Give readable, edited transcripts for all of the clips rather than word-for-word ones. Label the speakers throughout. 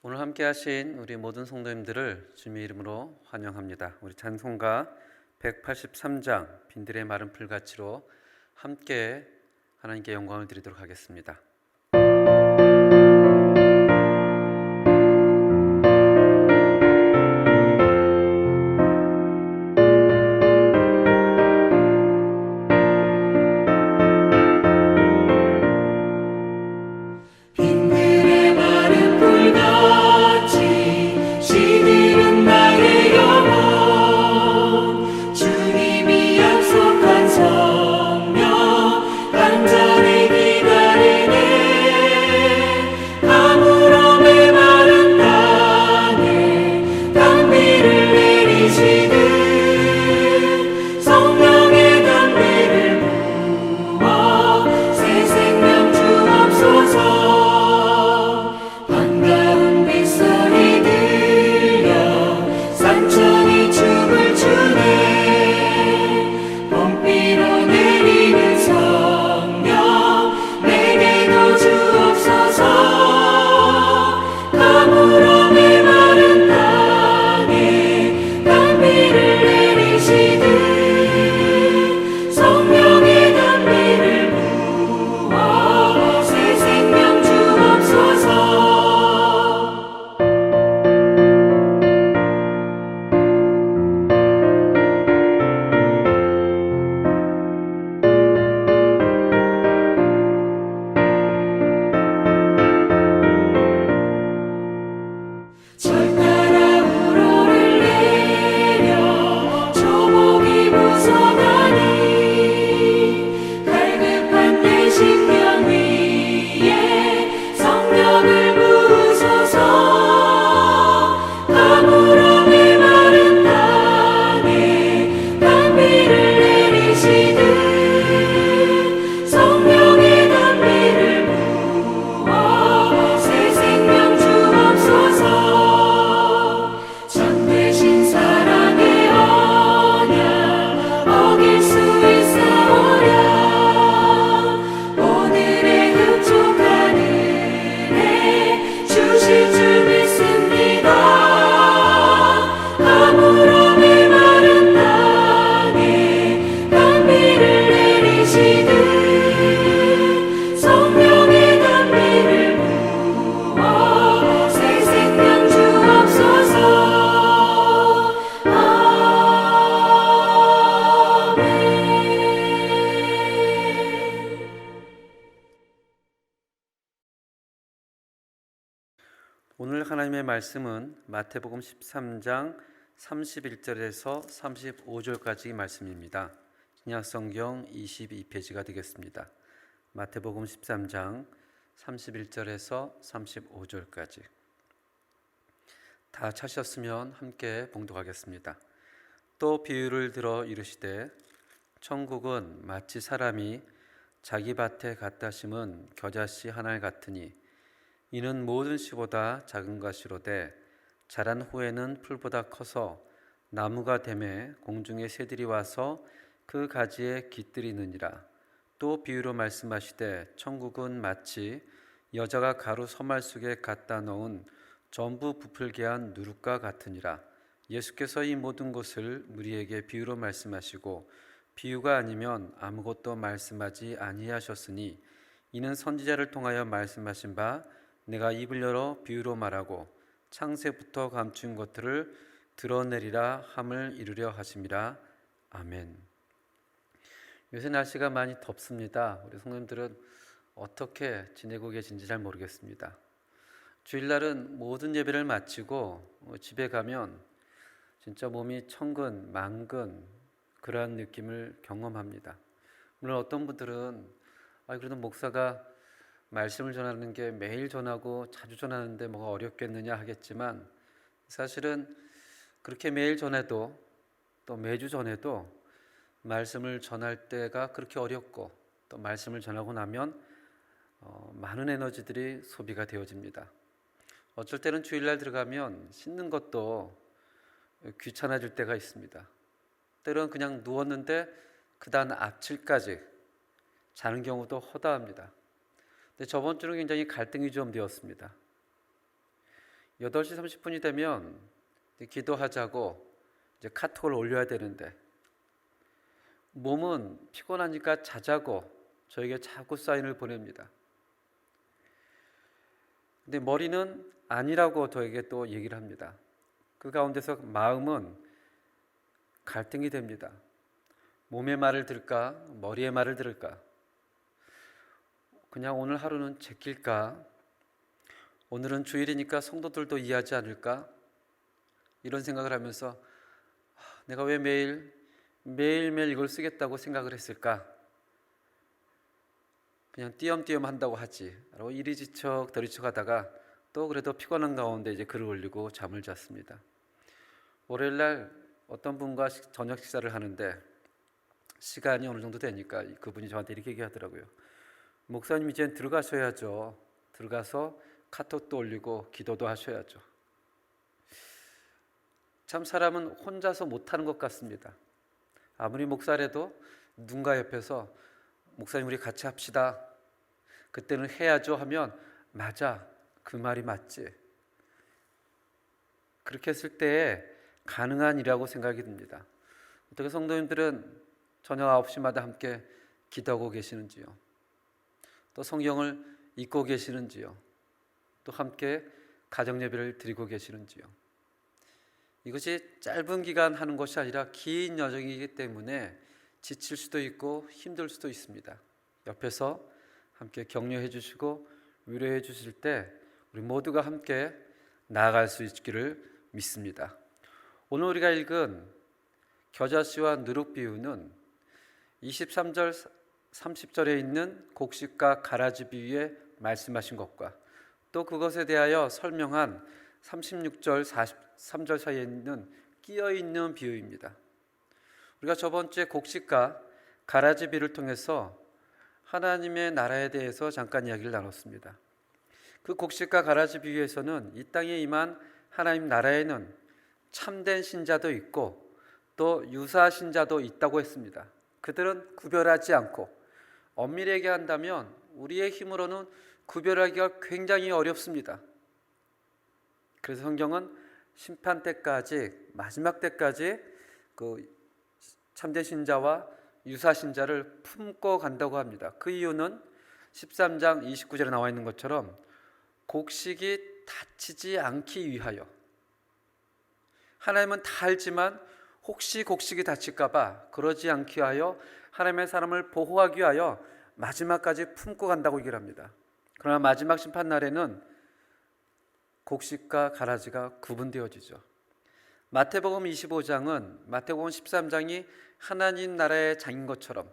Speaker 1: 오늘 함께 하신 우리 모든 성도님들을 주님의 이름으로 환영합니다. 우리 찬송가 183장 빈들의 마른 풀같이로 함께 하나님께 영광을 드리도록 하겠습니다. 오늘 하나님의 말씀은 마태복음 13장 31절에서 35절까지 말씀입니다. 신약성경 22페이지가 되겠습니다. 마태복음 13장 31절에서 35절까지. 다 찾으셨으면 함께 봉독하겠습니다. 또 비유를 들어 이르시되 천국은 마치 사람이 자기 밭에 갖다 심은 겨자씨 한 알 같으니 이는 모든 씨보다 작은 것이로되 자란 후에는 풀보다 커서 나무가 되매 공중의 새들이 와서 그 가지에 깃들이느니라. 또 비유로 말씀하시되 천국은 마치 여자가 가루 서말 속에 갖다 넣은 전부 부풀게 한 누룩과 같으니라. 예수께서 이 모든 것을 우리에게 비유로 말씀하시고 비유가 아니면 아무것도 말씀하지 아니하셨으니 이는 선지자를 통하여 말씀하신 바 내가 입을 열어 비유로 말하고 창세부터 감춘 것들을 드러내리라 함을 이루려 하심이라. 아멘. 요새 날씨가 많이 덥습니다. 우리 성도님들은 어떻게 지내고 계신지 잘 모르겠습니다. 주일날은 모든 예배를 마치고 집에 가면 진짜 몸이 천근 만근 그러한 느낌을 경험합니다. 물론 어떤 분들은 그래도 목사가 말씀을 전하는 게 매일 전하고 자주 전하는데 뭐가 어렵겠느냐 하겠지만 사실은 그렇게 매일 전해도 또 매주 전해도 말씀을 전할 때가 그렇게 어렵고 또 말씀을 전하고 나면 많은 에너지들이 소비가 되어집니다. 어쩔 때는 주일날 들어가면 씻는 것도 귀찮아질 때가 있습니다. 때로는 그냥 누웠는데 그다음 아침까지 자는 경우도 허다합니다. 근데 저번 주는 굉장히 갈등이 좀 되었습니다. 8시 30분이 되면 기도하자고 이제 카톡을 올려야 되는데 몸은 피곤하니까 자자고 저에게 자꾸 사인을 보냅니다. 근데 머리는 아니라고 저에게 또 얘기를 합니다. 그 가운데서 마음은 갈등이 됩니다. 몸의 말을 들을까? 머리의 말을 들을까? 그냥 오늘 하루는 제낄까? 오늘은 주일이니까 성도들도 이해하지 않을까? 이런 생각을 하면서 내가 왜 매일매일 이걸 쓰겠다고 생각을 했을까? 그냥 띄엄띄엄 한다고 하지 라고 이리지척 저리지척 하다가 또 그래도 피곤한 가운데 이제 글을 올리고 잠을 잤습니다. 월요일날 어떤 분과 저녁 식사를 하는데 시간이 어느 정도 되니까 그분이 저한테 이렇게 얘기하더라고요. 목사님 이젠 들어가셔야죠. 들어가서 카톡도 올리고 기도도 하셔야죠. 참 사람은 혼자서 못하는 것 같습니다. 아무리 목사라도 누군가 옆에서 목사님 우리 같이 합시다. 그때는 해야죠 하면 맞아. 그 말이 맞지. 그렇게 했을 때에 가능한 일이라고 생각이 듭니다. 어떻게 성도님들은 저녁 9시마다 함께 기도하고 계시는지요? 또 성경을 읽고 계시는지요? 또 함께 가정예배를 드리고 계시는지요? 이것이 짧은 기간 하는 것이 아니라 긴 여정이기 때문에 지칠 수도 있고 힘들 수도 있습니다. 옆에서 함께 격려해 주시고 위로해 주실 때 우리 모두가 함께 나아갈 수 있기를 믿습니다. 오늘 우리가 읽은 겨자씨와 누룩 비유는 23절 30절에 있는 곡식과 가라지 비유에 말씀하신 것과 또 그것에 대하여 설명한 36절 43절 사이에 있는 끼어있는 비유입니다. 우리가 저번 주에 곡식과 가라지 비유를 통해서 하나님의 나라에 대해서 잠깐 이야기를 나눴습니다. 그 곡식과 가라지 비유에서는 이 땅에 임한 하나님 나라에는 참된 신자도 있고 또 유사 신자도 있다고 했습니다. 그들은 구별하지 않고 엄밀히 얘기한다면 우리의 힘으로는 구별하기가 굉장히 어렵습니다. 그래서 성경은 심판 때까지 마지막 때까지 그 참된 신자와 유사 신자를 품고 간다고 합니다. 그 이유는 13장 29절에 나와 있는 것처럼 곡식이 다치지 않기 위하여. 하나님은 다 알지만 혹시 곡식이 다칠까 봐 그러지 않기 위하여 하나님의 사람을 보호하기 위하여 마지막까지 품고 간다고 얘기를 합니다. 그러나 마지막 심판 날에는 곡식과 가라지가 구분되어지죠. 마태복음 25장은 마태복음 13장이 하나님 나라의 장인 것처럼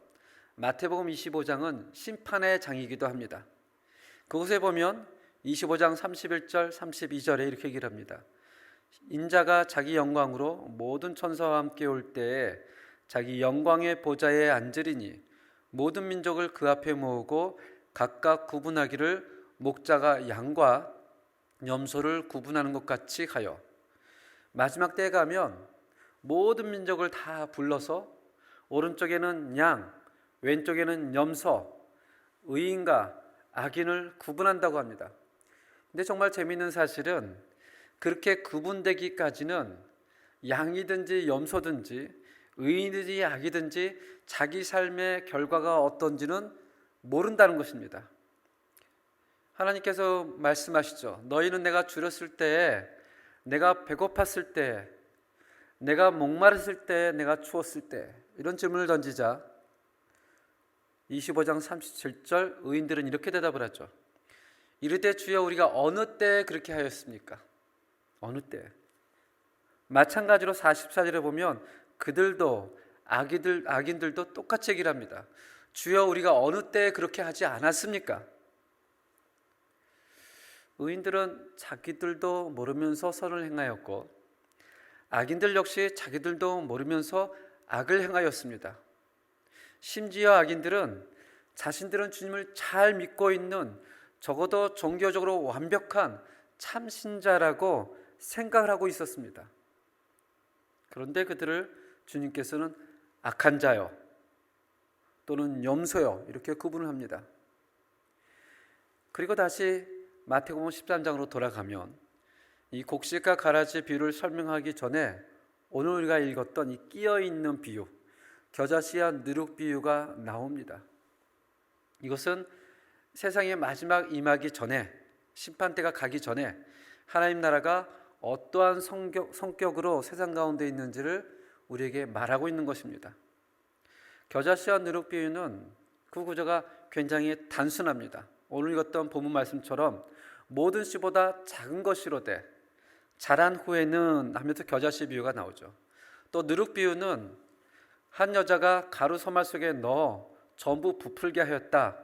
Speaker 1: 마태복음 25장은 심판의 장이기도 합니다. 그곳에 보면 25장 31절 32절에 이렇게 얘기를 합니다. 인자가 자기 영광으로 모든 천사와 함께 올 때에 자기 영광의 보좌에 앉으리니 모든 민족을 그 앞에 모으고 각각 구분하기를 목자가 양과 염소를 구분하는 것 같이 하여. 마지막 때에 가면 모든 민족을 다 불러서 오른쪽에는 양, 왼쪽에는 염소, 의인과 악인을 구분한다고 합니다. 근데 정말 재미있는 사실은 그렇게 구분되기까지는 양이든지 염소든지 의인이든지 악이든지 자기 삶의 결과가 어떤지는 모른다는 것입니다. 하나님께서 말씀하시죠. 너희는 내가 줄였을 때, 내가 배고팠을 때, 내가 목마르실 때, 내가 추웠을 때, 이런 질문을 던지자 25장 37절 의인들은 이렇게 대답을 하죠. 이르되 주여 우리가 어느 때 그렇게 하였습니까? 어느 때? 마찬가지로 44절에 보면 그들도 악인들도 똑같이 얘기를 합니다. 주여 우리가 어느 때 그렇게 하지 않았습니까? 의인들은 자기들도 모르면서 선을 행하였고 악인들 역시 자기들도 모르면서 악을 행하였습니다. 심지어 악인들은 자신들은 주님을 잘 믿고 있는 적어도 종교적으로 완벽한 참신자라고 생각을 하고 있었습니다. 그런데 그들을 주님께서는 악한 자요 또는 염소요 이렇게 구분을 합니다. 그리고 다시 마태복음 13장으로 돌아가면 이 곡식과 가라지 비유를 설명하기 전에 오늘 우리가 읽었던 이 끼어있는 비유, 겨자씨와 누룩 비유가 나옵니다. 이것은 세상의 마지막 임하기 전에, 심판때가 가기 전에 하나님 나라가 어떠한 성격으로 세상 가운데 있는지를 우리에게 말하고 있는 것입니다. 겨자씨와 누룩 비유는 그 구조가 굉장히 단순합니다. 오늘 읽었던 본문 말씀처럼 모든 씨보다 작은 것이로되 자란 후에는 하면서 겨자씨 비유가 나오죠. 또 누룩 비유는 한 여자가 가루 소말 속에 넣어 전부 부풀게 하였다,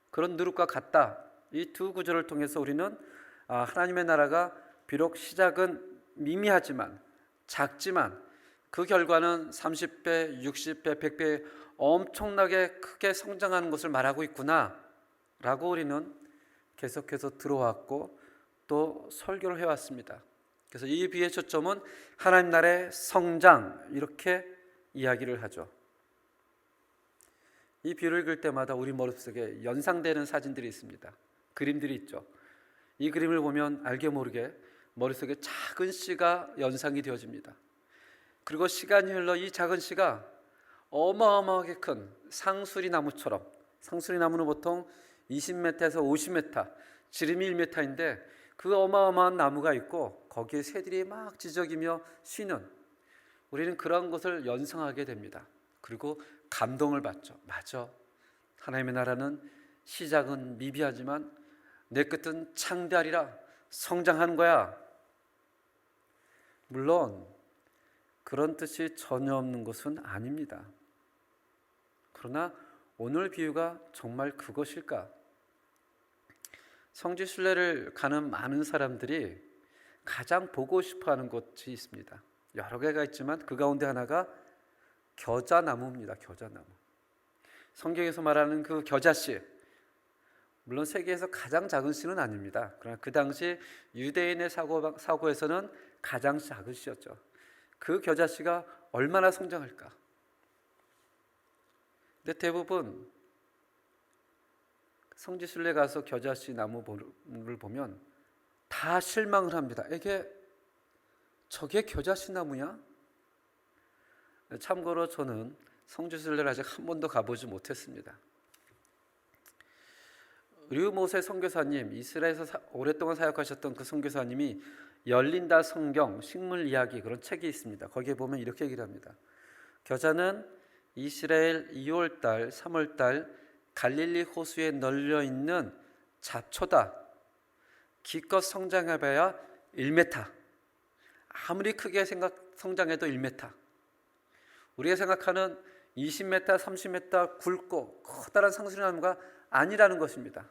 Speaker 1: 그런 누룩과 같다. 이 두 구조를 통해서 우리는 하나님의 나라가 비록 시작은 미미하지만, 작지만 그 결과는 30배, 60배, 100배 엄청나게 크게 성장하는 것을 말하고 있구나 라고 우리는 계속해서 들어왔고 또 설교를 해왔습니다. 그래서 이 비유의 초점은 하나님 나라의 성장, 이렇게 이야기를 하죠. 이 비유를 읽을 때마다 우리 머릿속에 연상되는 사진들이 있습니다. 그림들이 있죠. 이 그림을 보면 알게 모르게 머릿속에 작은 씨가 연상이 되어집니다. 그리고 시간이 흘러 이 작은 씨가 어마어마하게 큰 상수리 나무처럼, 상수리 나무는 보통 20m에서 50m, 지름이 1m인데 그 어마어마한 나무가 있고 거기에 새들이 막 지저귀며 쉬는, 우리는 그런 것을 연상하게 됩니다. 그리고 감동을 받죠. 맞아, 하나님의 나라는 시작은 미비하지만 내 끝은 창대하리라, 성장하는 거야. 물론 그런 뜻이 전혀 없는 것은 아닙니다. 그러나 오늘 비유가 정말 그것일까? 성지 순례를 가는 많은 사람들이 가장 보고 싶어하는 곳이 있습니다. 여러 개가 있지만 그 가운데 하나가 겨자나무입니다. 겨자나무. 성경에서 말하는 그 겨자씨, 물론 세계에서 가장 작은 씨는 아닙니다. 그러나 그 당시 유대인의 사고에서는 가장 작은 씨였죠. 그 겨자씨가 얼마나 성장할까? 근데 대부분 성지순례 가서 겨자씨 나무를 보면 다 실망을 합니다. 저게 겨자씨 나무냐? 참고로 저는 성지순례를 아직 한 번도 가보지 못했습니다. 류모세 선교사님, 이스라엘에서 오랫동안 사역하셨던 그 선교사님이 열린다 성경, 식물 이야기, 그런 책이 있습니다. 거기에 보면 이렇게 얘기를 합니다. 겨자는 이스라엘 2월달, 3월달 갈릴리 호수에 널려있는 잡초다. 기껏 성장해봐야 1m, 아무리 크게 성장해도 1m. 우리가 생각하는 20m, 30m 굵고 커다란 상수리나무가 아니라는 것입니다.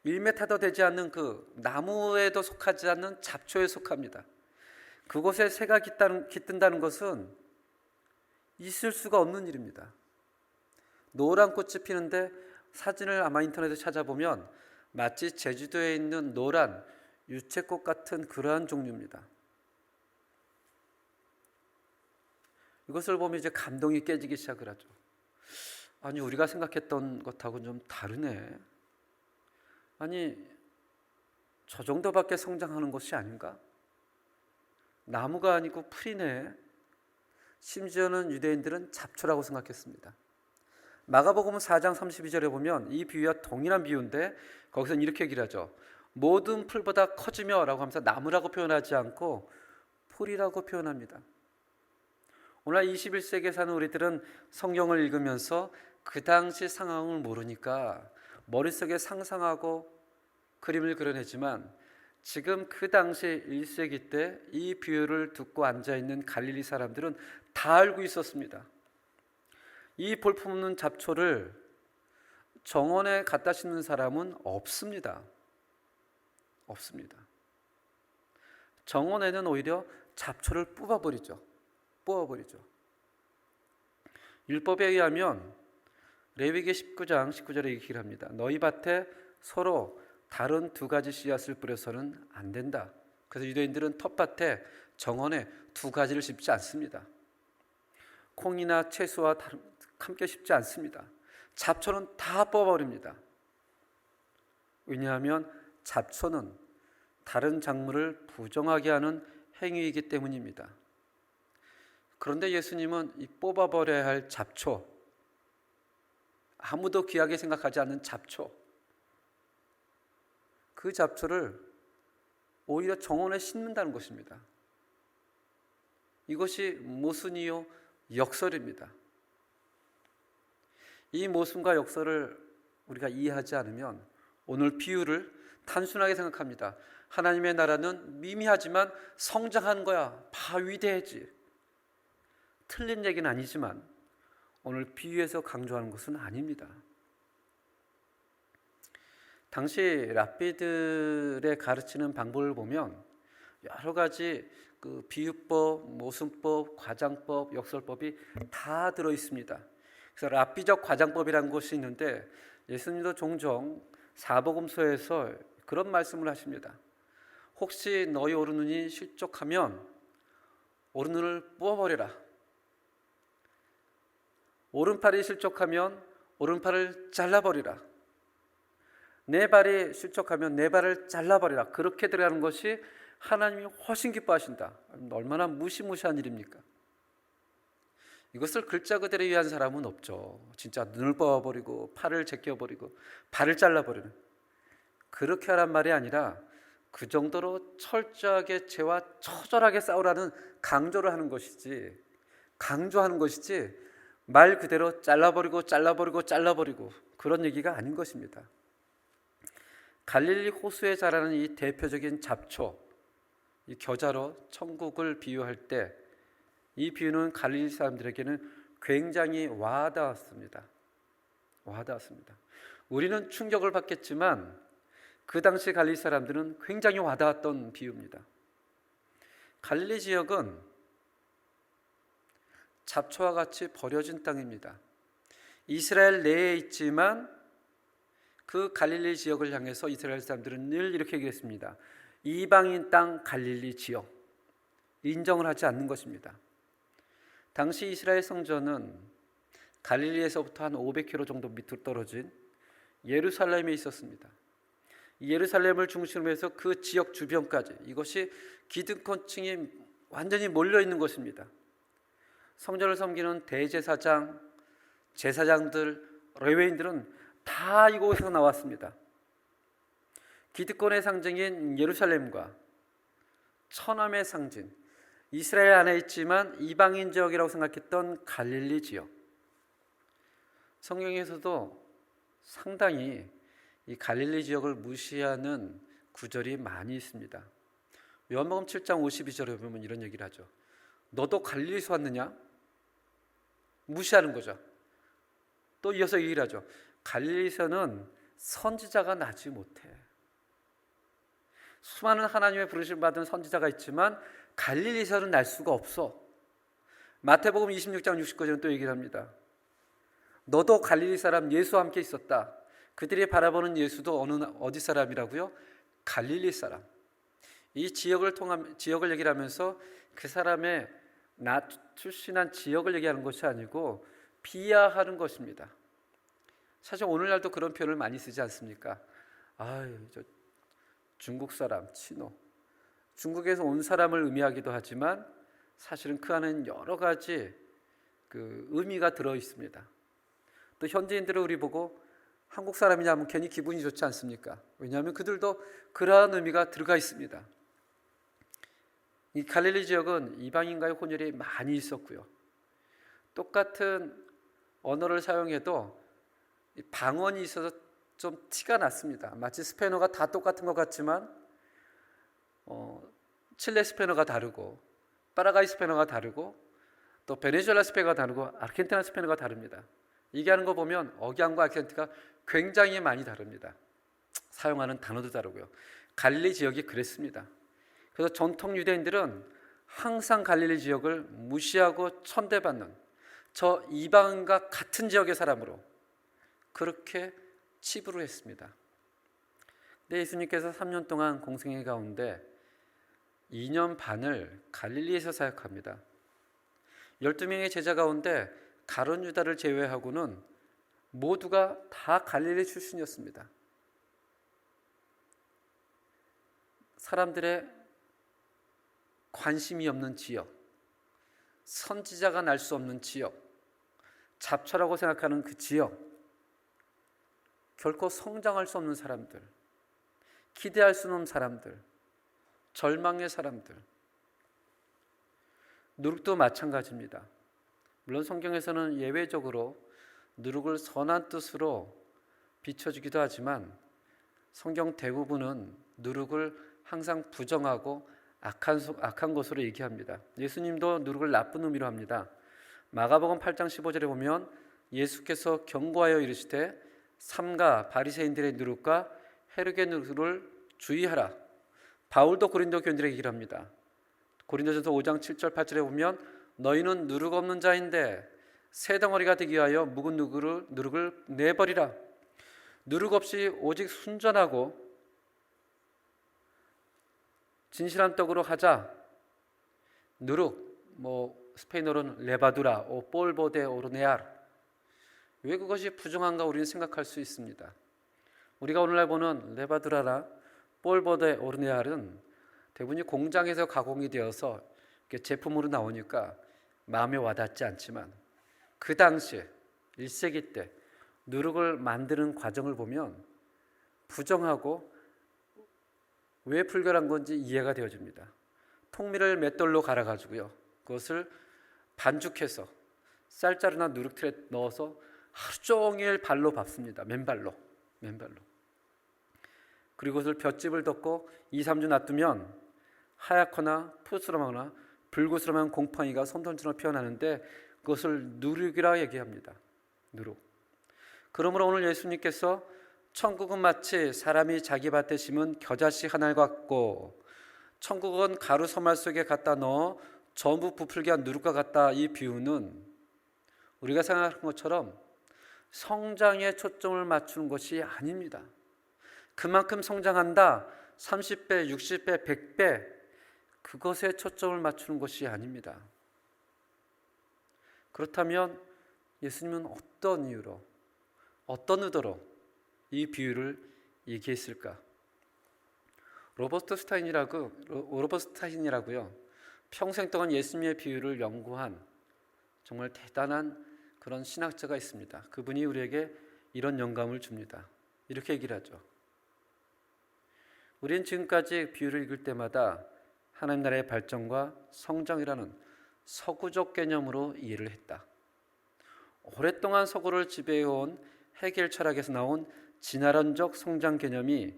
Speaker 1: 1m도 되지 않는 그 나무에도 속하지 않는 잡초에 속합니다. 그곳에 새가 깃든다는 것은 있을 수가 없는 일입니다. 노란 꽃이 피는데 사진을 아마 인터넷에 찾아보면 마치 제주도에 있는 노란 유채꽃 같은 그러한 종류입니다. 이것을 보면 이제 감동이 깨지기 시작을 하죠. 아니, 우리가 생각했던 것하고는 좀 다르네. 아니, 저 정도밖에 성장하는 것이 아닌가? 나무가 아니고 풀이네. 심지어는 유대인들은 잡초라고 생각했습니다. 마가복음 4장 32절에 보면 이 비유와 동일한 비유인데 거기서는 이렇게 얘기를 하죠. 모든 풀보다 커지며 라고 하면서 나무라고 표현하지 않고 풀이라고 표현합니다. 오늘 21세기에 사는 우리들은 성경을 읽으면서 그 당시 상황을 모르니까 머릿속에 상상하고 그림을 그려내지만 지금 그 당시 1세기 때 이 비유를 듣고 앉아있는 갈릴리 사람들은 다 알고 있었습니다. 이 볼품없는 잡초를 정원에 갖다 심는 사람은 없습니다. 없습니다. 정원에는 오히려 잡초를 뽑아버리죠. 율법에 의하면 레위기 19장 19절에 이렇게 합니다. 너희 밭에 서로 다른 두 가지 씨앗을 뿌려서는 안 된다. 그래서 유대인들은 텃밭에 정원에 두 가지를 심지 않습니다. 콩이나 채소와 함께 심지 않습니다. 잡초는 다 뽑아버립니다. 왜냐하면 잡초는 다른 작물을 부정하게 하는 행위이기 때문입니다. 그런데 예수님은 이 뽑아버려야 할 잡초, 아무도 귀하게 생각하지 않는 잡초, 그 잡초를 오히려 정원에 심는다는 것입니다. 이것이 모순이요 역설입니다. 이 모순과 역설을 우리가 이해하지 않으면 오늘 비유를 단순하게 생각합니다. 하나님의 나라는 미미하지만 성장하는 거야. 봐, 위대하지. 틀린 얘기는 아니지만 오늘 비유에서 강조하는 것은 아닙니다. 당시 랍비들의 가르치는 방법을 보면 여러 가지 그 비유법, 모순법, 과장법, 역설법이 다 들어 있습니다. 그래서 랍비적 과장법이라는 것이 있는데 예수님도 종종 사복음서에서 그런 말씀을 하십니다. 혹시 너희 오른눈이 실족하면 오른눈을 뽑아버려라. 오른팔이 실족하면 오른팔을 잘라버리라. 내 발이 실족하면 내 발을 잘라버리라. 그렇게 들어가는 것이 하나님이 훨씬 기뻐하신다. 얼마나 무시무시한 일입니까? 이것을 글자 그대로 이해한 사람은 없죠. 진짜 눈을 뽑아버리고 팔을 제껴버리고 발을 잘라버리는, 그렇게 하란 말이 아니라 그 정도로 철저하게 죄와 처절하게 싸우라는 강조를 하는 것이지, 강조하는 것이지 말 그대로 잘라버리고 그런 얘기가 아닌 것입니다. 갈릴리 호수에 자라는 이 대표적인 잡초, 이 겨자로 천국을 비유할 때 이 비유는 갈릴리 사람들에게는 굉장히 와닿았습니다. 우리는 충격을 받겠지만 그 당시 갈릴리 사람들은 굉장히 와닿았던 비유입니다. 갈릴리 지역은 잡초와 같이 버려진 땅입니다. 이스라엘 내에 있지만 그 갈릴리 지역을 향해서 이스라엘 사람들은 늘 이렇게 얘기했습니다. 이방인 땅 갈릴리 지역, 인정을 하지 않는 것입니다. 당시 이스라엘 성전은 갈릴리에서부터 한 500km 정도 밑으로 떨어진 예루살렘에 있었습니다. 예루살렘을 중심으로 해서 그 지역 주변까지, 이것이 기득권층이 완전히 몰려있는 것입니다. 성전을 섬기는 대제사장, 제사장들, 레위인들은 다 이곳에서 나왔습니다. 기득권의 상징인 예루살렘과 천함의 상징, 이스라엘 안에 있지만 이방인 지역이라고 생각했던 갈릴리 지역, 성경에서도 상당히 이 갈릴리 지역을 무시하는 구절이 많이 있습니다. 요한복음 7장 52절에 보면 이런 얘기를 하죠. 너도 갈릴리에서 왔느냐? 무시하는 거죠. 또 이어서 얘기를 하죠. 갈릴리에서는 선지자가 나지 못해. 수많은 하나님의 부르심을 받은 선지자가 있지만 갈릴리에서는 날 수가 없어. 마태복음 26장 69절은 또 얘기를 합니다. 너도 갈릴리 사람 예수와 함께 있었다. 그들이 바라보는 예수도 어디 사람이라고요? 갈릴리 사람. 이 지역을 얘기를 하면서 그 사람의 출신한 지역을 얘기하는 것이 아니고 비하하는 것입니다. 사실 오늘날도 그런 표현을 많이 쓰지 않습니까? 저 중국 사람, 친노. 중국에서 온 사람을 의미하기도 하지만 사실은 그 안에는 여러 가지 그 의미가 들어 있습니다. 또 현지인들을 우리 보고 한국 사람이냐 하면 괜히 기분이 좋지 않습니까? 왜냐하면 그들도 그러한 의미가 들어가 있습니다. 이 갈릴리 지역은 이방인과의 혼혈이 많이 있었고요. 똑같은 언어를 사용해도 방언이 있어서 좀 티가 났습니다. 마치 스페인어가 다 똑같은 것 같지만 칠레 스페인어가 다르고 파라과이 스페인어가 다르고 또 베네수엘라 스페인어가 다르고 아르헨티나 스페인어가 다릅니다. 얘기하는 거 보면 억양과 악센트가 굉장히 많이 다릅니다. 사용하는 단어도 다르고요. 갈릴리 지역이 그랬습니다. 그래서 전통 유대인들은 항상 갈릴리 지역을 무시하고 천대받는 저 이방인과 같은 지역의 사람으로 그렇게 치부를 했습니다. 근데 예수님께서 3년 동안 공생애 가운데 2년 반을 갈릴리에서 사역합니다. 12명의 제자 가운데 가룟 유다를 제외하고는 모두가 다 갈릴리 출신이었습니다. 사람들의 관심이 없는 지역, 선지자가 날 수 없는 지역, 잡초라고 생각하는 그 지역, 결코 성장할 수 없는 사람들, 기대할 수 없는 사람들, 절망의 사람들. 누룩도 마찬가지입니다. 물론 성경에서는 예외적으로 누룩을 선한 뜻으로 비춰주기도 하지만 성경 대부분은 누룩을 항상 부정하고 악한 것으로 얘기합니다. 예수님도 누룩을 나쁜 의미로 합니다. 마가복음 8장 15절에 보면 예수께서 경고하여 이르시되 삼가 바리새인들의 누룩과 헤롯의 누룩을 주의하라. 바울도 고린도 교인들에게 얘기를 합니다. 고린도전서 5장 7절 8절에 보면 너희는 누룩 없는 자인데 새 덩어리가 되기 위하여 묵은 누룩을 내버리라. 누룩 없이 오직 순전하고 진실한 떡으로 하자. 누룩, 스페인어로는 레바두라, 폴보데 오르네알. 왜 그것이 부정한가 우리는 생각할 수 있습니다. 우리가 오늘날 보는 레바두라나 폴보데 오르네알은 대부분이 공장에서 가공이 되어서 제품으로 나오니까 마음에 와닿지 않지만 그 당시에 1세기 때 누룩을 만드는 과정을 보면 부정하고 왜 불결한 건지 이해가 되어집니다. 통밀을 맷돌로 갈아가지고요, 그것을 반죽해서 쌀자루나 누룩틀에 넣어서 하루 종일 발로 밟습니다. 맨발로. 그리고 그것을 볏짚을 덮고 2-3주 놔두면 하얗거나 푸스름하거나 불구스름한 곰팡이가 솜털처럼 피어나는데 그것을 누룩이라 얘기합니다. 누룩. 그러므로 오늘 예수님께서 천국은 마치 사람이 자기 밭에 심은 겨자씨 하나 같고 천국은 가루 서말 속에 갖다 넣어 전부 부풀게 한 누룩과 같다. 이 비유는 우리가 생각하는 것처럼 성장에 초점을 맞추는 것이 아닙니다. 그만큼 성장한다, 30배, 60배, 100배, 그것에 초점을 맞추는 것이 아닙니다. 그렇다면 예수님은 어떤 이유로, 어떤 의도로 이 비유를 얘기했을까? 로버트 스타인이라고요, 평생 동안 예수님의 비유를 연구한 정말 대단한 그런 신학자가 있습니다. 그분이 우리에게 이런 영감을 줍니다. 이렇게 얘기를 하죠. 우리는 지금까지 비유를 읽을 때마다 하나님 나라의 발전과 성장이라는 서구적 개념으로 이해를 했다. 오랫동안 서구를 지배해온 헤겔 철학에서 나온 진화론적 성장 개념이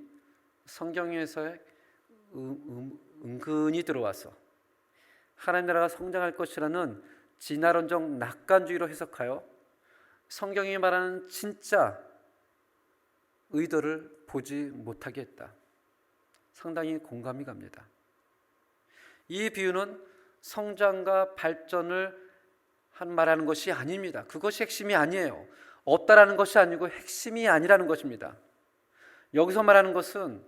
Speaker 1: 성경에서 은근히 들어와서 하나님 나라가 성장할 것이라는 진화론적 낙관주의로 해석하여 성경이 말하는 진짜 의도를 보지 못하게 했다. 상당히 공감이 갑니다. 이 비유는 성장과 발전을 말하는 것이 아닙니다. 그것이 핵심이 아니에요. 없다라는 것이 아니고 핵심이 아니라는 것입니다. 여기서 말하는 것은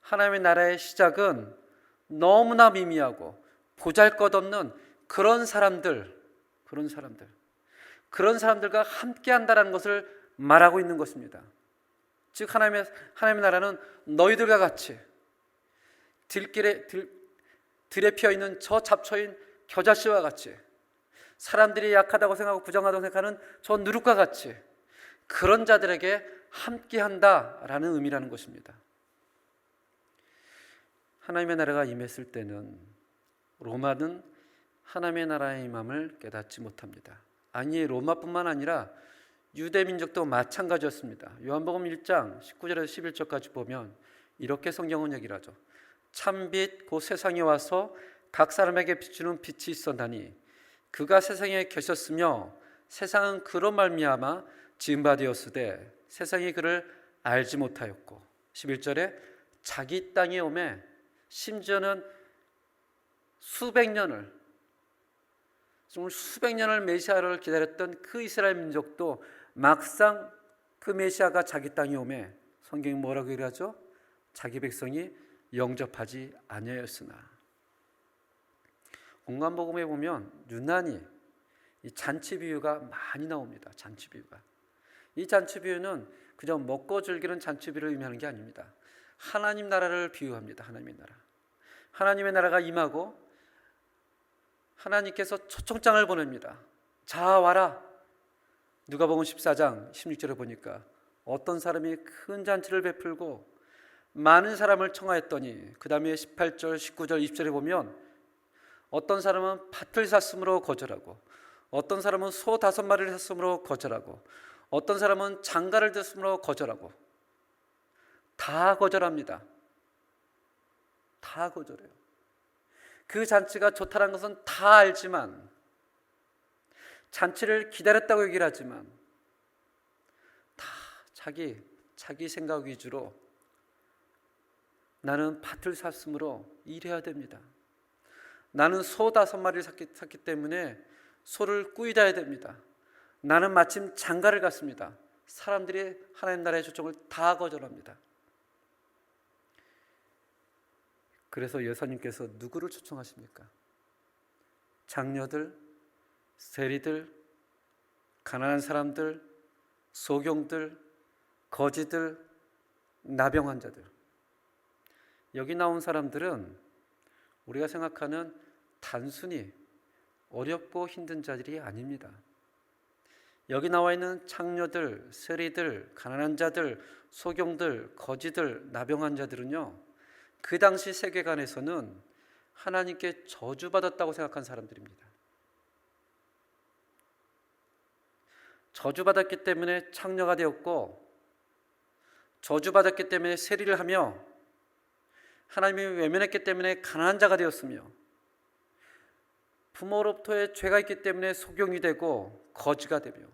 Speaker 1: 하나님의 나라의 시작은 너무나 미미하고 보잘것없는 그런 사람들과 함께 한다는 것을 말하고 있는 것입니다. 즉 하나님의 나라는 너희들과 같이 들에 피어있는 저 잡초인 겨자씨와 같이, 사람들이 약하다고 생각하고 부정하다고 생각하는 저 누룩과 같이 그런 자들에게 함께한다라는 의미라는 것입니다. 하나님의 나라가 임했을 때는 로마는 하나님의 나라의 임함을 깨닫지 못합니다. 아니, 로마뿐만 아니라 유대민족도 마찬가지였습니다. 요한복음 1장 19절에서 11절까지 보면 이렇게 성경은 얘기를 하죠. 참빛 곧 세상에 와서 각 사람에게 비추는 빛이 있었나니 그가 세상에 계셨으며 세상은 그로 말미암아 지은 바 되었으되 세상이 그를 알지 못하였고, 11절에 자기 땅에 오매 심지어는 수백 년을 메시아를 기다렸던 그 이스라엘 민족도 막상 그 메시아가 자기 땅에 오매 성경이 뭐라고 얘기하죠? 자기 백성이 영접하지 아니하였으나. 공관복음에 보면 유난히 이 잔치 비유가 많이 나옵니다. 잔치 비유가. 이 잔치 비유는 그저 먹고 즐기는 잔치 비유를 의미하는 게 아닙니다. 하나님 나라를 비유합니다. 하나님의 나라. 하나님의 나라가 임하고 하나님께서 초청장을 보냅니다. 자, 와라. 누가복음 14장 16절에 보니까 어떤 사람이 큰 잔치를 베풀고 많은 사람을 청하였더니, 그 다음에 18절, 19절, 20절에 보면 어떤 사람은 밭을 샀으므로 거절하고, 어떤 사람은 소 5마리를 샀으므로 거절하고, 어떤 사람은 장가를 뒀으므로 거절하고, 다 거절합니다. 다 거절해요. 그 잔치가 좋다는 것은 다 알지만, 잔치를 기다렸다고 얘기를 하지만 다 자기 생각 위주로 나는 밭을 샀으므로 일해야 됩니다. 나는 소 5마리를 샀기 때문에 소를 꾸이다야 됩니다. 나는 마침 장가를 갔습니다. 사람들이 하나님 나라의 초청을 다 거절합니다. 그래서 예수님께서 누구를 초청하십니까? 장녀들, 세리들, 가난한 사람들, 소경들, 거지들, 나병 환자들. 여기 나온 사람들은 우리가 생각하는 단순히 어렵고 힘든 자들이 아닙니다. 여기 나와 있는 창녀들, 세리들, 가난한 자들, 소경들, 거지들, 나병 환자들은요, 그 당시 세계관에서는 하나님께 저주받았다고 생각한 사람들입니다. 저주받았기 때문에 창녀가 되었고, 저주받았기 때문에 세리를 하며, 하나님이 외면했기 때문에 가난한 자가 되었으며, 부모로부터의 죄가 있기 때문에 소경이 되고 거지가 되며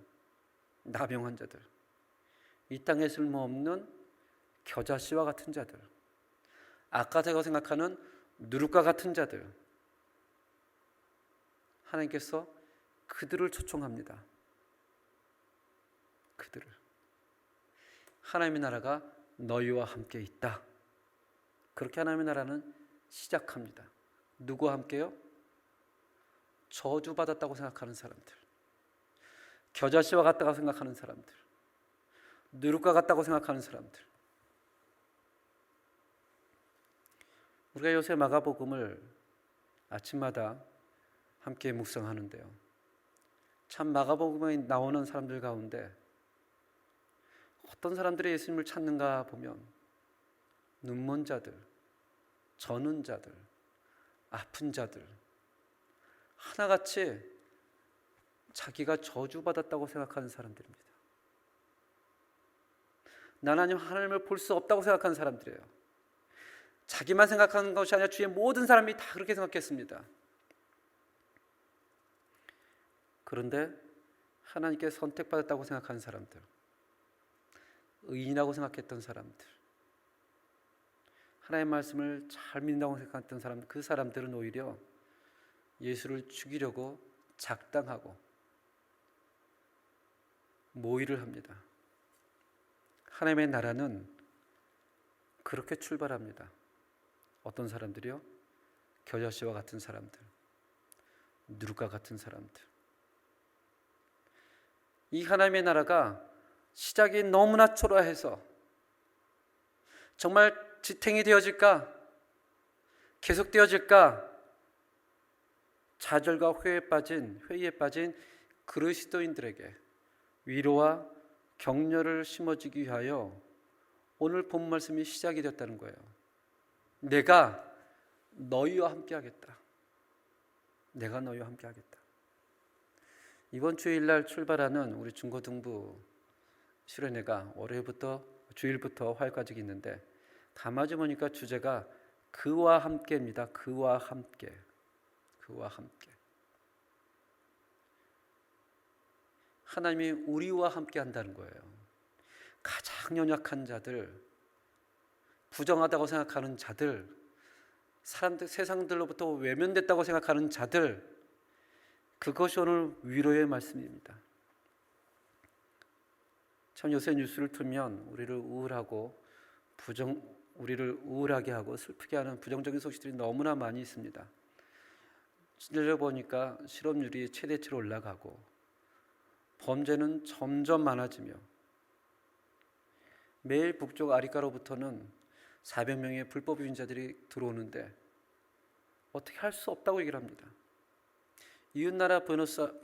Speaker 1: 나병 환자들, 이 땅에 쓸모없는 겨자씨와 같은 자들, 아까 제가 생각하는 누룩과 같은 자들, 하나님께서 그들을 초청합니다. 그들을. 하나님의 나라가 너희와 함께 있다. 그렇게 하나님의 나라는 시작합니다. 누구와 함께요? 저주받았다고 생각하는 사람들, 겨자씨와 같다고 생각하는 사람들, 누룩과 같다고 생각하는 사람들. 우리가 요새 마가복음을 아침마다 함께 묵상하는데요, 참 마가복음에 나오는 사람들 가운데 어떤 사람들이 예수님을 찾는가 보면 눈먼 자들, 저는 자들, 아픈 자들, 하나같이 자기가 저주받았다고 생각하는 사람들입니다. 나는 하나님을 볼 수 없다고 생각하는 사람들이에요. 자기만 생각하는 것이 아니라 주위의 모든 사람이 다 그렇게 생각했습니다. 그런데 하나님께 선택받았다고 생각하는 사람들, 의인이라고 생각했던 사람들, 하나님의 말씀을 잘 믿는다고 생각했던 사람, 그 사람들은 오히려 예수를 죽이려고 작당하고 모의를 합니다. 하나님의 나라는 그렇게 출발합니다. 어떤 사람들이요? 겨자씨와 같은 사람들, 누룩과 같은 사람들. 이 하나님의 나라가 시작이 너무나 초라해서 정말 지탱이 되어질까? 계속되어질까? 좌절과 회의에 빠진 그리스도인들에게 위로와 격려를 심어주기 위하여 오늘 본 말씀이 시작이 됐다는 거예요. 내가 너희와 함께 하겠다. 내가 너희와 함께 하겠다. 이번 주일날 출발하는 우리 중고등부 수련회가 월요일부터 주일부터 화요일까지 있는데, 가만히 보니까 주제가 그와 함께입니다. 그와 함께. 그와 함께. 하나님이 우리와 함께 한다는 거예요. 가장 연약한 자들, 부정하다고 생각하는 자들, 사람들, 세상들로부터 외면됐다고 생각하는 자들, 그것이 오늘 위로의 말씀입니다. 참 요새 뉴스를 틀면 우리를 우울하게 하고 슬프게 하는 부정적인 소식들이 너무나 많이 있습니다. 들려보니까 실업률이 최대치로 올라가고 범죄는 점점 많아지며 매일 북쪽 아리카로부터는 400명의 불법 유인자들이 들어오는데 어떻게 할 수 없다고 얘기를 합니다. 이웃나라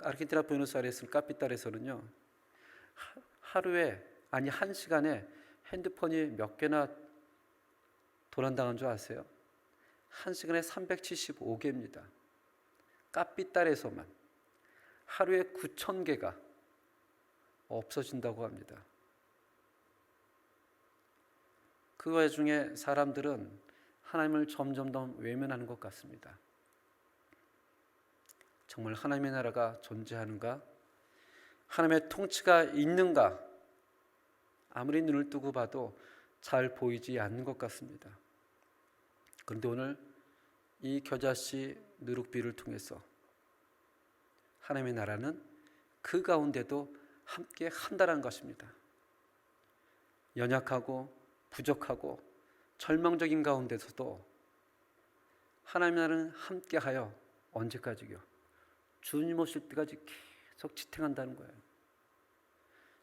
Speaker 1: 아르헨티나 부에노스아이레스 카피탈에서는요, 하루에, 아니 한 시간에 핸드폰이 몇 개나 도난당한 줄 아세요? 한 시간에 375개입니다. 카피탈에서만 하루에 9,000개가 없어진다고 합니다. 그 와중에 사람들은 하나님을 점점 더 외면하는 것 같습니다. 정말 하나님의 나라가 존재하는가? 하나님의 통치가 있는가? 아무리 눈을 뜨고 봐도 잘 보이지 않는 것 같습니다. 그런데 오늘 이 겨자씨 누룩비를 통해서 하나님의 나라는 그 가운데도 함께 한다는 것입니다. 연약하고 부족하고 절망적인 가운데서도 하나님의 나라는 함께하여 언제까지요? 주님 오실 때까지 계속 지탱한다는 거예요.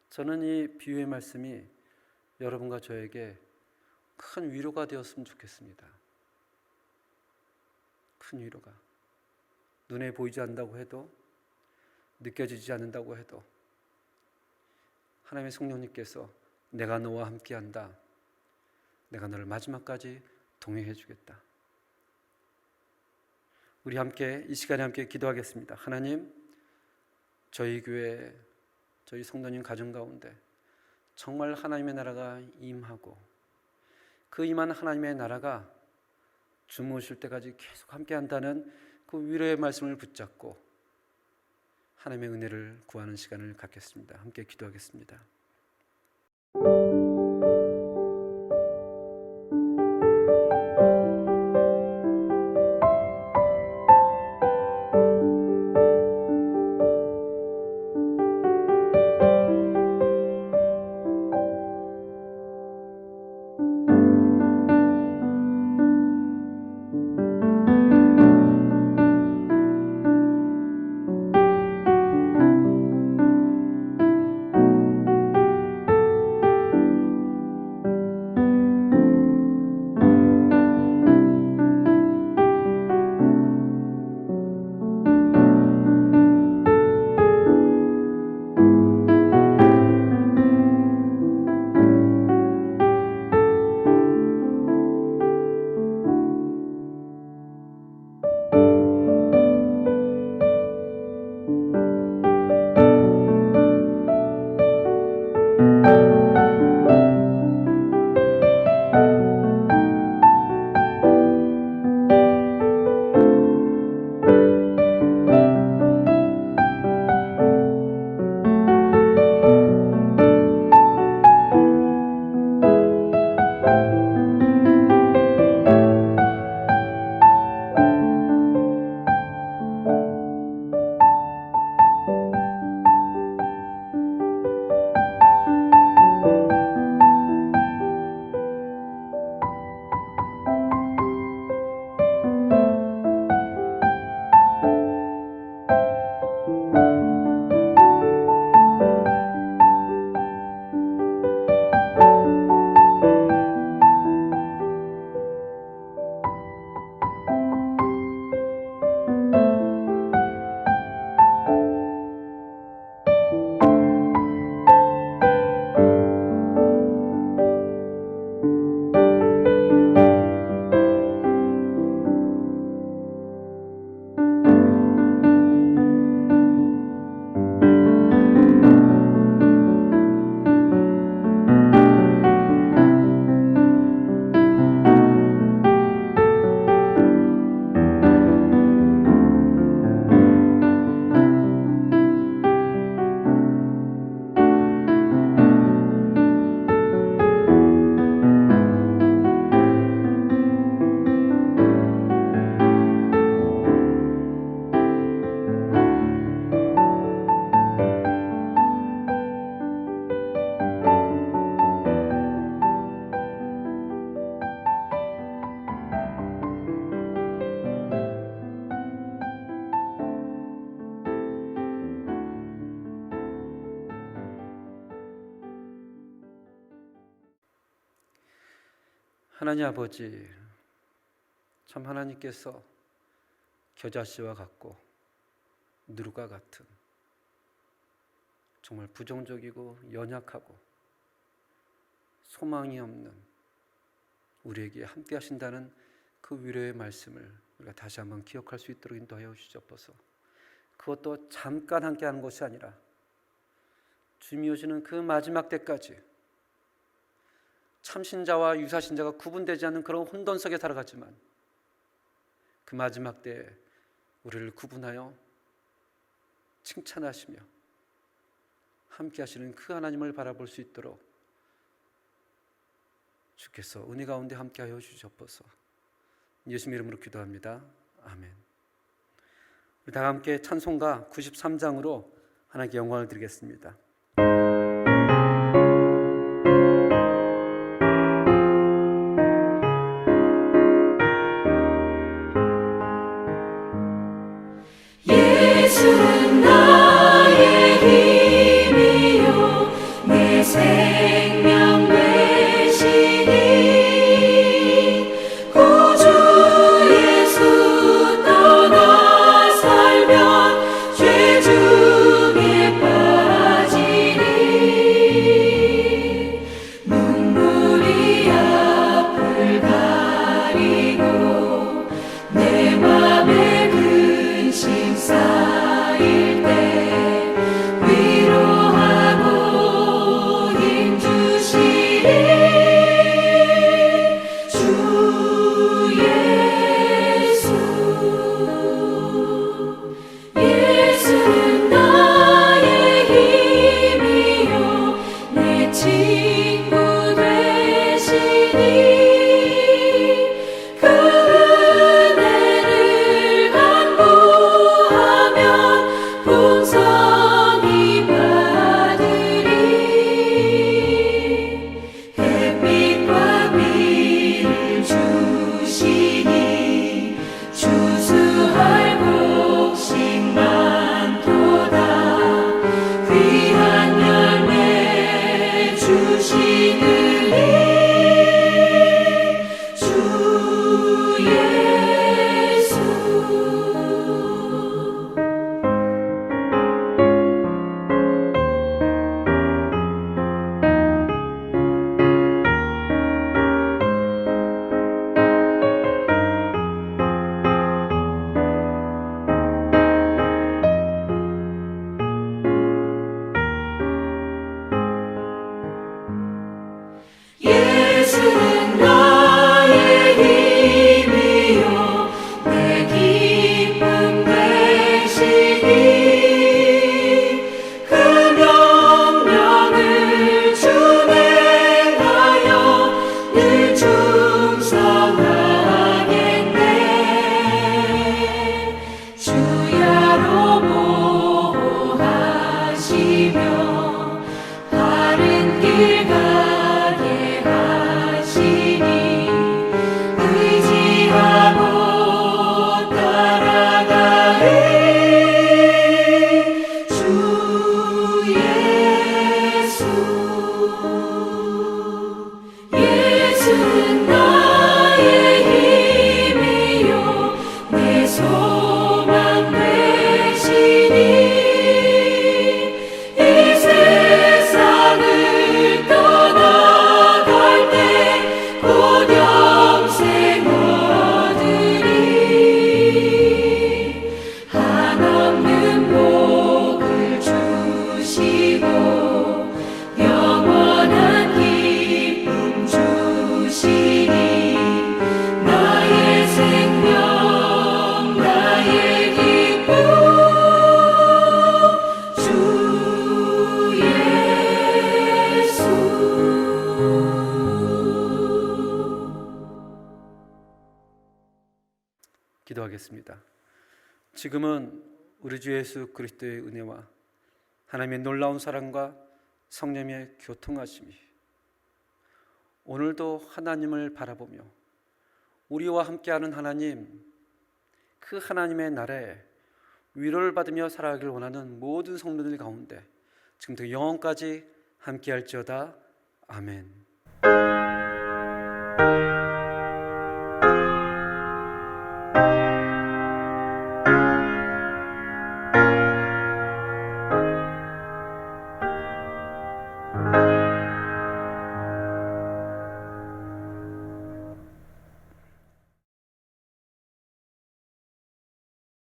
Speaker 1: 저는 이 비유의 말씀이 여러분과 저에게 큰 위로가 되었으면 좋겠습니다. 큰 위로가. 눈에 보이지 않는다고 해도, 느껴지지 않는다고 해도 하나님의 성령님께서 내가 너와 함께한다. 내가 너를 마지막까지 동행해 주겠다. 우리 함께 이 시간에 함께 기도하겠습니다. 하나님, 저희 교회, 저희 성도님 가정 가운데 정말 하나님의 나라가 임하고 그 임한 하나님의 나라가 주무실 때까지 계속 함께한다는 그 위로의 말씀을 붙잡고 하나님의 은혜를 구하는 시간을 갖겠습니다. 함께 기도하겠습니다. 하나님 아버지, 참 하나님께서 겨자씨와 같고 누룩과 같은 정말 부정적이고 연약하고 소망이 없는 우리에게 함께 하신다는 그 위로의 말씀을 우리가 다시 한번 기억할 수 있도록 인도하여 주시옵소서. 그것도 잠깐 함께 하는 것이 아니라 주님이 오시는 그 마지막 때까지 참신자와 유사신자가 구분되지 않는 그런 혼돈 속에 살아가지만 그 마지막 때에 우리를 구분하여 칭찬하시며 함께 하시는 그 하나님을 바라볼 수 있도록 주께서 은혜 가운데 함께하여 주시옵소서. 예수님 이름으로 기도합니다. 아멘. 우리 다 함께 찬송가 93장으로 하나님께 영광을 드리겠습니다.
Speaker 2: 예수는 나의 힘이요 내 생명 되시니 구주 예수 떠나 살면 죄 중에 빠지니 눈물이 앞을 가리고 내 맘에 근심 쌓일 때 위로하고 힘 주시리 주 예수. 예수는 나의 힘이요 내 친구 되시니 그 은혜를 간구하면 풍성히 받으리 햇빛과 비를 주시니 추수할 곡식 많도다 귀한 열매 주시느니 주 예수. 예수는 나의 힘이요 내 기쁨 되시니 그 명령을 준행하여 늘 충성하겠네 주야로 보호하시며 바른 길 가게 하시니 의지하고 따라가리 주 예수. 예수는 나의 힘이요 내 소망 되시니 이 세상을 떠나갈 때 곧 영생 얻으리 한없는 복을 주시고 영원한 기쁨 주시니 나의 생명 나의 기쁨 주 예수.
Speaker 1: 기도하겠습니다. 지금은 우리 주 예수 그리스도의 은혜와 하나님의 놀라운 사랑과 성령의 교통하심이 오늘도 하나님을 바라보며 우리와 함께하는 하나님, 그 하나님의 날에 위로를 받으며 살아가길 원하는 모든 성도들 가운데 지금부터 영원까지 함께할지어다. 아멘.